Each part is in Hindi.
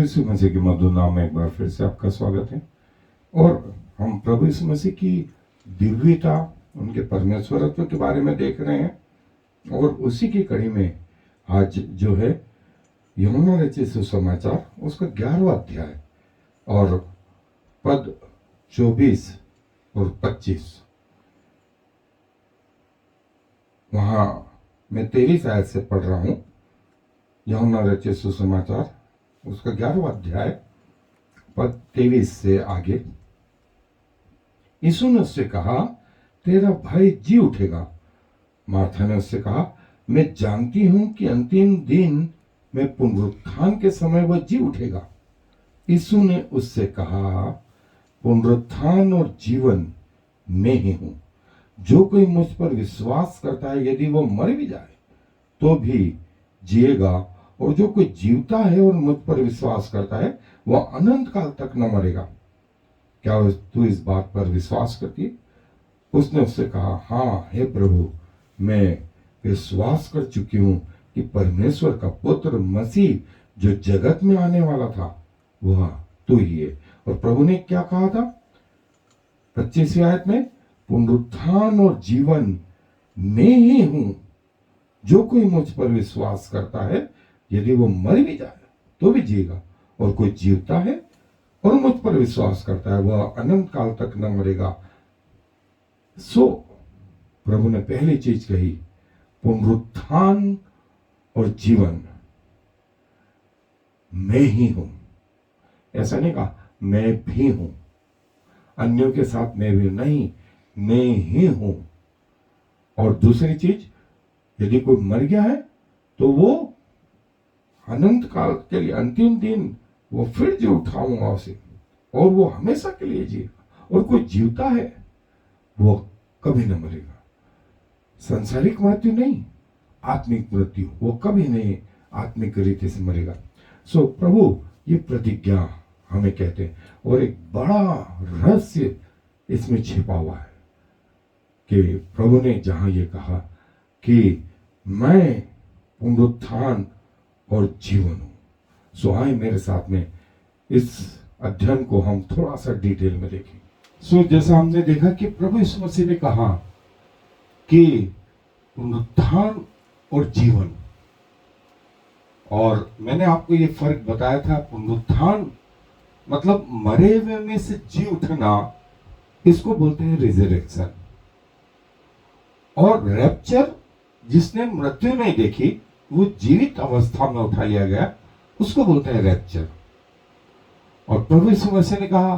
यीशु मसीह के मधुर नाम में एक बार फिर से आपका स्वागत है। और हम प्रभु यीशु मसीह की दिव्यता, उनके परमेश्वरत्व के बारे में देख रहे हैं। और उसी की कड़ी में आज जो है यूहन्ना रचित सुसमाचार, उसका 11वां अध्याय और पद 24 और 25, वहां मैं 23 आयत से पढ़ रहा हूं। यूहन्ना रचित सुसमाचार उसका 11वां अध्याय पद 23 से आगे। यीशु ने उससे कहा, तेरा भाई जी उठेगा। मार्था ने उससे कहा, मैं जानती हूं कि अंतिम दिन में पुनरुत्थान के समय वह जी उठेगा। यीशु ने उससे कहा, पुनरुत्थान और जीवन मैं ही हूं। जो कोई मुझ पर विश्वास करता है, यदि वह मर भी जाए तो भी जिएगा, और जो कोई जीवता है और मुझ पर विश्वास करता है, वह अनंत काल तक न मरेगा। क्या तू इस बात पर विश्वास करती है? उसने उससे कहा, हाँ हे प्रभु, मैं विश्वास कर चुकी हूं कि परमेश्वर का पुत्र मसीह जो जगत में आने वाला था वह तू ही है। और प्रभु ने क्या कहा था 25वीं आयत में? पुनरुत्थान और जीवन मैं ही हूं। जो कोई मुझ पर विश्वास करता है, यदि वो मर भी जाए तो भी जिएगा, और कोई जीवता है और मुझ पर विश्वास करता है, वह अनंत काल तक न मरेगा। सो प्रभु ने पहली चीज कही, पुनरुत्थान और जीवन मैं ही हूं। ऐसा नहीं कहा मैं भी हूं, अन्यों के साथ मैं भी नहीं, मैं ही हूं। और दूसरी चीज, यदि कोई मर गया है तो वो अनंत काल के लिए, अंतिम दिन वो फिर जी उठाऊंगा उसे, और वो हमेशा के लिए जिएगा। और कोई जीवता है वो कभी न मरेगा। सांसारिक मृत्यु नहीं, आत्मिक मृत्यु, वो कभी नहीं आत्मिक रीति से मरेगा। सो प्रभु ये प्रतिज्ञा हमें कहते हैं, और एक बड़ा रहस्य इसमें छिपा हुआ है कि प्रभु ने जहां ये कहा कि मैं पुनरुत्थान और जीवन हूं। सो आए मेरे साथ में इस अध्ययन को हम थोड़ा सा डिटेल में देखें। सो जैसा हमने देखा कि प्रभु यीशु मसीह ने कहा कि पुनरुत्थान और जीवन, और मैंने आपको ये फर्क बताया था। पुनरुत्थान मतलब मरे हुए में से जी उठना, इसको बोलते हैं रिजरेक्शन। और रैप्चर, जिसने मृत्यु नहीं देखी, वो जीवित अवस्था में उठा लिया गया, उसको बोलते हैं रैप्चर। और प्रभु यीशु मसीह ने कहा,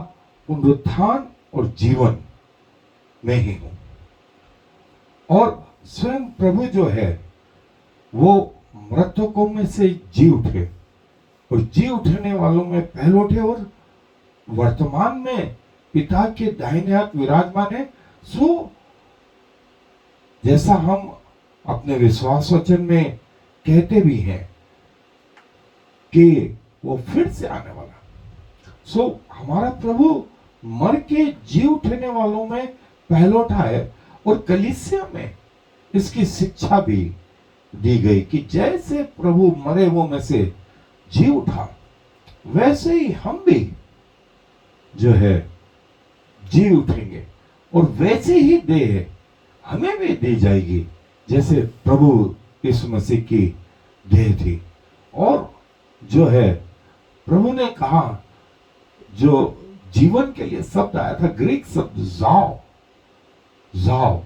पुनरुत्थान और जीवन मैं ही हूं। और स्वयं प्रभु जो है वो मृतकों में से जी उठे, और जी उठने वालों में पहले उठे, और वर्तमान में पिता के दाहिने हाथ विराजमान है। सो जैसा हम अपने विश्वास वचन में कहते भी हैं कि वो फिर से आने वाला। सो हमारा प्रभु मर के जी उठने वालों में पहलौठा है। और कलीसिया में इसकी शिक्षा भी दी गई कि जैसे प्रभु मरे हुओं में से जी उठा, वैसे ही हम भी जो है जी उठेंगे, और वैसे ही देह हमें भी दी जाएगी जैसे प्रभु यीशु मसीह की देह थी। और जो है प्रभु ने कहा, जो जीवन के लिए शब्द आया था, ग्रीक शब्द जाओ, जाओ,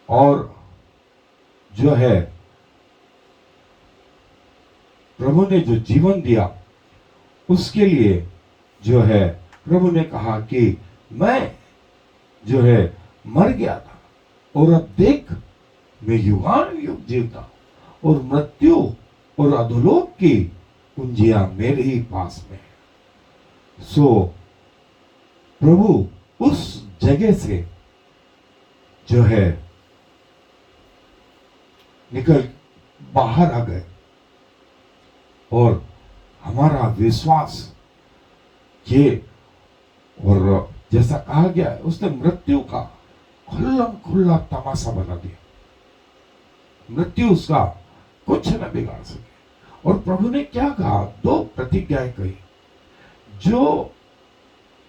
और जो है प्रभु ने जो जीवन दिया, उसके लिए जो है प्रभु ने कहा कि मैं जो है मर गया था, और अब देख मैं युगानुयुग जीवता, और मृत्यु और अधोलोक की कुंजियां मेरे ही पास में है। सो प्रभु उस जगह से जो है निकल बाहर आ गए, और हमारा विश्वास ये, और जैसा कहा गया है, उसने मृत्यु का खुल्लम खुल्ला तमाशा बना दिया। मृत्यु उसका कुछ न बिगाड़ सके। और प्रभु ने क्या कहा, दो प्रतिज्ञाएं कही, जो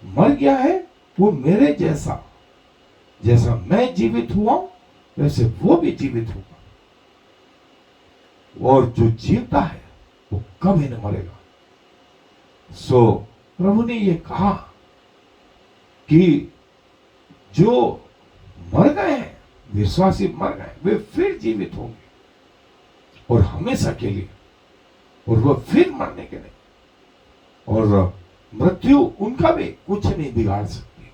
मर गया है वो मेरे जैसा, जैसा मैं जीवित हुआ वैसे वो भी जीवित होगा, और जो जीवता है वो कभी न मरेगा। सो प्रभु ने ये कहा कि जो मर गए हैं, विश्वासी मर गए, वे फिर जीवित होंगे और हमेशा के लिए, और वह फिर मरने के नहीं, और मृत्यु उनका भी कुछ नहीं बिगाड़ सकती,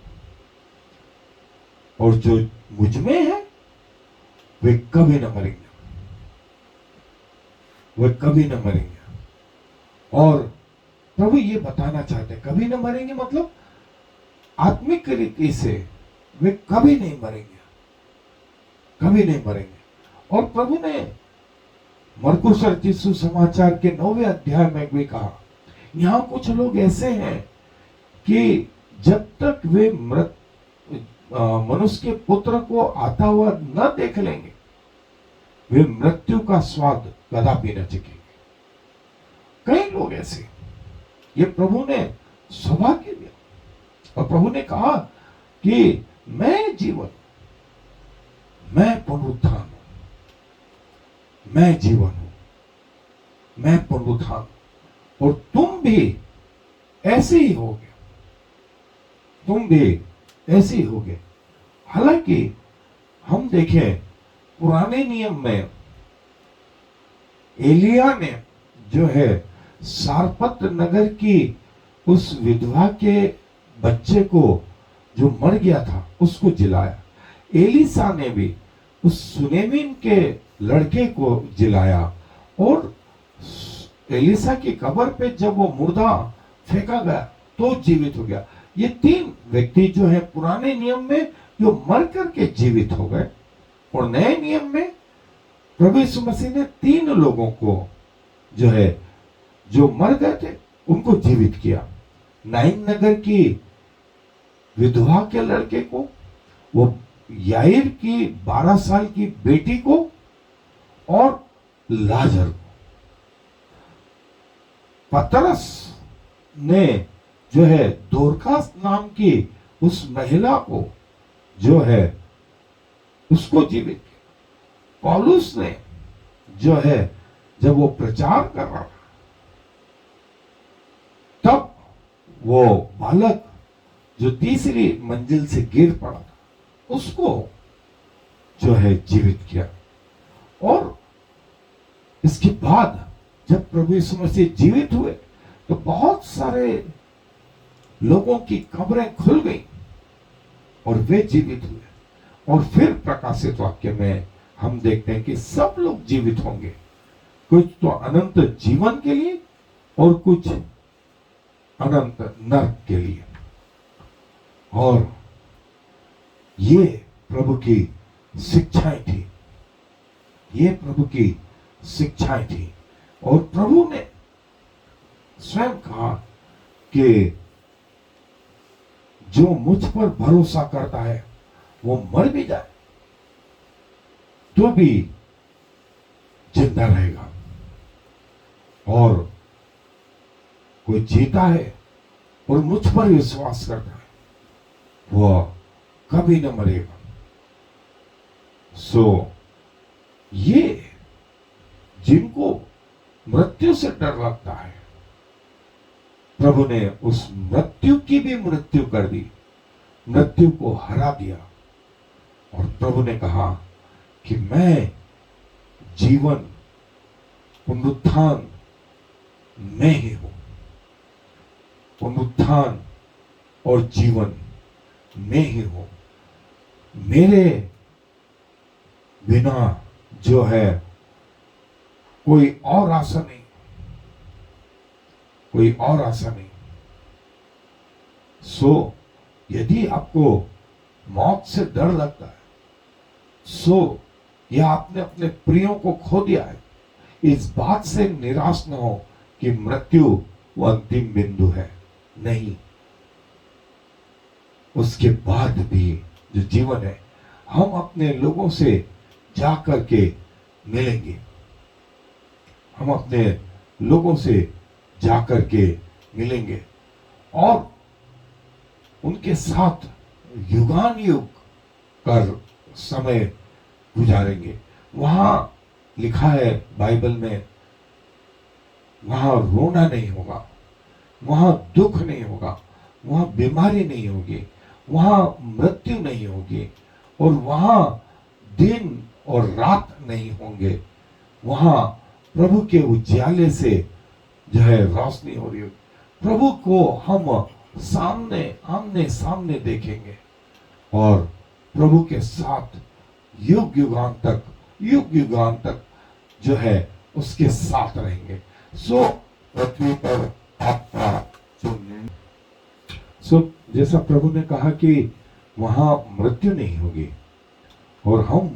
और जो मुझ में है वे कभी न मरेंगे, वे कभी न मरेंगे। और प्रभु ये बताना चाहते हैं, कभी न मरेंगे मतलब आत्मिक रीति से वे कभी नहीं मरेंगे, कभी नहीं मरेंगे। और प्रभु ने मरकुस रचित सुसमाचार के 9वें अध्याय में भी कहा, यहां कुछ लोग ऐसे हैं कि जब तक वे मनुष्य के पुत्र को आता हुआ न देख लेंगे, वे मृत्यु का स्वाद कदापि न चखेंगे। कई लोग ऐसे, ये प्रभु ने सौभाग्य दिया, और प्रभु ने कहा कि मैं जीवन, मैं पुनरुत्थान हूं, मैं जीवन हूं, मैं पुनरुत्थान, और तुम भी ऐसे ही होगे, तुम भी ऐसे ही होगे। हालांकि हम देखें पुराने नियम में एलिया ने जो है सारपत नगर की उस विधवा के बच्चे को जो मर गया था उसको जिलाया, एलिसा ने भी उस सुनेमिन के लड़के को जिलाया, और एलिसा की कब्र पे जब वो मुर्दा फेंका गया तो जीवित हो गया। ये तीन व्यक्ति जो है पुराने नियम में जो मर करके जीवित हो गए, और नए नियम में प्रभु यीशु मसीह ने 3 लोगों को जो है, जो मर गए थे उनको जीवित किया। नाइन नगर की विधवा के लड़के को, वो याईर की 12 साल की बेटी को, और लाजर को। पतरस ने जो है दोरकास नाम की उस महिला को जो है उसको जीवित किया। पौलुस ने जो है जब वो प्रचार कर रहा था, तब वो बालक जो तीसरी मंजिल से गिर पड़ा था उसको जो है जीवित किया। और इसके बाद जब प्रभु यीशु मसीह जीवित हुए तो बहुत सारे लोगों की कब्रें खुल गई और वे जीवित हुए। और फिर प्रकाशित वाक्य में हम देखते हैं कि सब लोग जीवित होंगे, कुछ तो अनंत जीवन के लिए और कुछ अनंत नरक के लिए। और ये प्रभु की शिक्षाएं थी, ये प्रभु की शिक्षाएं थी। और प्रभु ने स्वयं कहा कि जो मुझ पर भरोसा करता है वो मर भी जाए तो भी जिंदा रहेगा, और कोई जीता है और मुझ पर विश्वास करता है वह कभी न मरेगा। सो ये जिनको मृत्यु से डर लगता है, प्रभु ने उस मृत्यु की भी मृत्यु कर दी, मृत्यु को हरा दिया। और प्रभु ने कहा कि मैं जीवन पुनरुत्थान मैं ही हूं, पुनरुत्थान और जीवन मैं ही हूं, मेरे बिना जो है कोई और आशा नहीं, कोई और आशा नहीं। सो यदि आपको मौत से डर लगता है, सो या आपने अपने प्रियों को खो दिया है, इस बात से निराश न हो कि मृत्यु वो अंतिम बिंदु है। नहीं, उसके बाद भी जो जीवन है, हम अपने लोगों से जा करके मिलेंगे, हम अपने लोगों से जाकर के मिलेंगे और उनके साथ युगान युग कर समय गुजारेंगे। वहां लिखा है बाइबल में, वहां रोना नहीं होगा, वहां दुख नहीं होगा, वहां बीमारी नहीं होगी, वहां मृत्यु नहीं होगी और वहां दिन और रात नहीं होंगे। वहां प्रभु के उजाले से जो है रोशनी हो रही होगी। प्रभु को हम सामने आमने सामने देखेंगे और प्रभु के साथ युग युगान तक जो है उसके साथ रहेंगे। सो पृथ्वी पर आपका जैसा प्रभु ने कहा कि वहां मृत्यु नहीं होगी और हम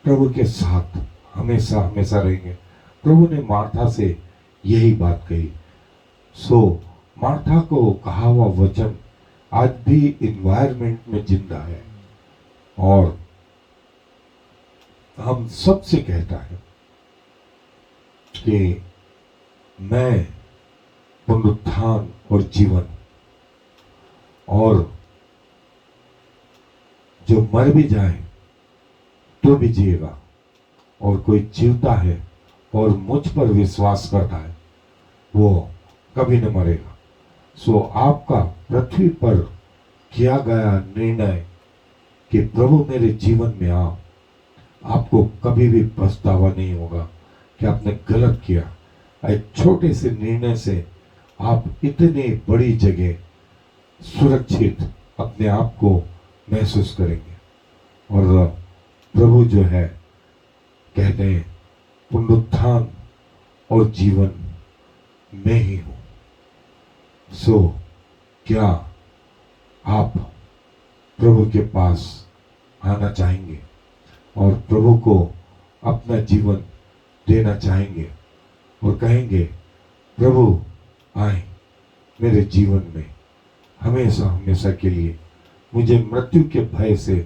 प्रभु के साथ हमेशा हमेशा रहेंगे। प्रभु ने मार्था से यही बात कही। सो मार्था को कहा हुआ वचन आज भी इन्वायरमेंट में जिंदा है और हम सबसे कहता है कि मैं पुनरुत्थान और जीवन, और जो मर भी जाए तो भी जिएगा, और कोई जीवता है और मुझ पर विश्वास करता है वो कभी न मरेगा। सो आपका पृथ्वी पर किया गया निर्णय कि प्रभु मेरे जीवन में आ, आपको कभी भी पछतावा नहीं होगा कि आपने गलत किया। एक छोटे से निर्णय से आप इतनी बड़ी जगह सुरक्षित अपने आप को महसूस करेंगे। और प्रभु जो है कहते हैं पुनरुत्थान और जीवन में ही हूं। सो क्या आप प्रभु के पास आना चाहेंगे और प्रभु को अपना जीवन देना चाहेंगे और कहेंगे प्रभु आए मेरे जीवन में हमेशा हमेशा के लिए, मुझे मृत्यु के भय से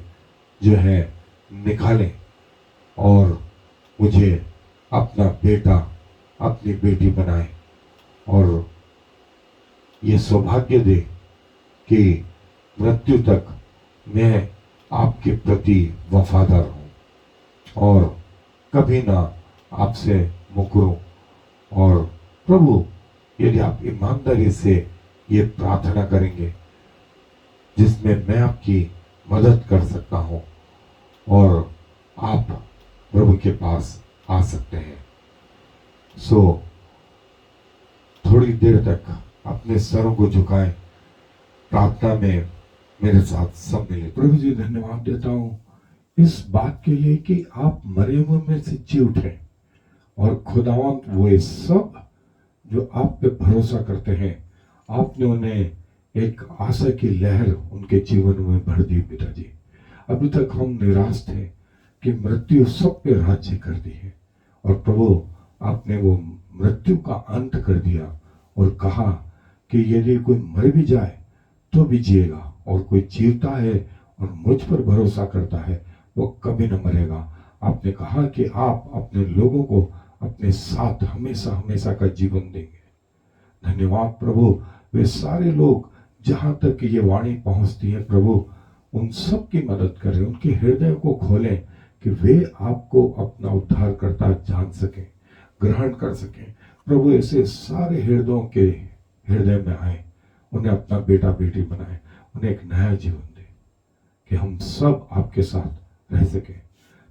जो है निकालें और मुझे अपना बेटा अपनी बेटी बनाए और ये सौभाग्य दे कि मृत्यु तक मैं आपके प्रति वफादार हूं और कभी ना आपसे मुकरूं। और प्रभु यदि आप ईमानदारी से ये प्रार्थना करेंगे जिसमें मैं आपकी मदद कर सकता हूं और आप प्रभु के पास आ सकते हैं। सो थोड़ी देर तक अपने सरों को झुकाएं, प्रार्थना में मेरे साथ सब मिले। प्रभु जी धन्यवाद देता हूं इस बात के लिए कि आप मरे हुए में से जी उठे और खुदावंत वो सब जो आप पे भरोसा करते हैं आपने उन्हें एक आशा की लहर उनके जीवन में भर दी। पिताजी अभी तक हम निराश थे कि मृत्यु सब पे राज्य कर दी है और प्रभु आपने वो मृत्यु का अंत कर दिया और कहा कि यदि कोई मर भी जाए तो भी जिएगा और कोई जीवता है और मुझ पर भरोसा करता है वो कभी न मरेगा। आपने कहा कि आप अपने लोगों को अपने साथ हमेशा हमेशा का जीवन देंगे। धन्यवाद प्रभु, वे सारे लोग जहां तक ये वाणी पहुंचती है प्रभु उन सब की मदद करें, उनके हृदय को खोलें कि वे आपको अपना उद्धारकर्ता जान सकें, ग्रहण कर सकें। प्रभु ऐसे सारे हृदयों के हृदय में आए, उन्हें अपना बेटा बेटी बनाए, उन्हें एक नया जीवन दे कि हम सब आपके साथ रह सके।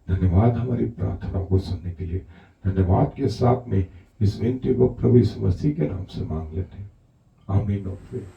धन्यवाद हमारी प्रार्थनाओं को सुनने के लिए। धन्यवाद के साथ में इस विनती को प्रभु यीशु मसीह के नाम से मांग लेते हैं, आमीन। और फिर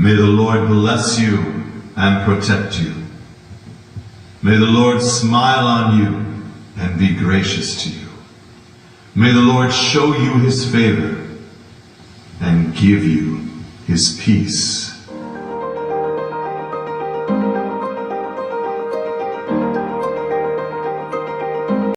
May the Lord bless you and protect you. May the Lord smile on you and be gracious to you. May the Lord show you his favor and give you his peace.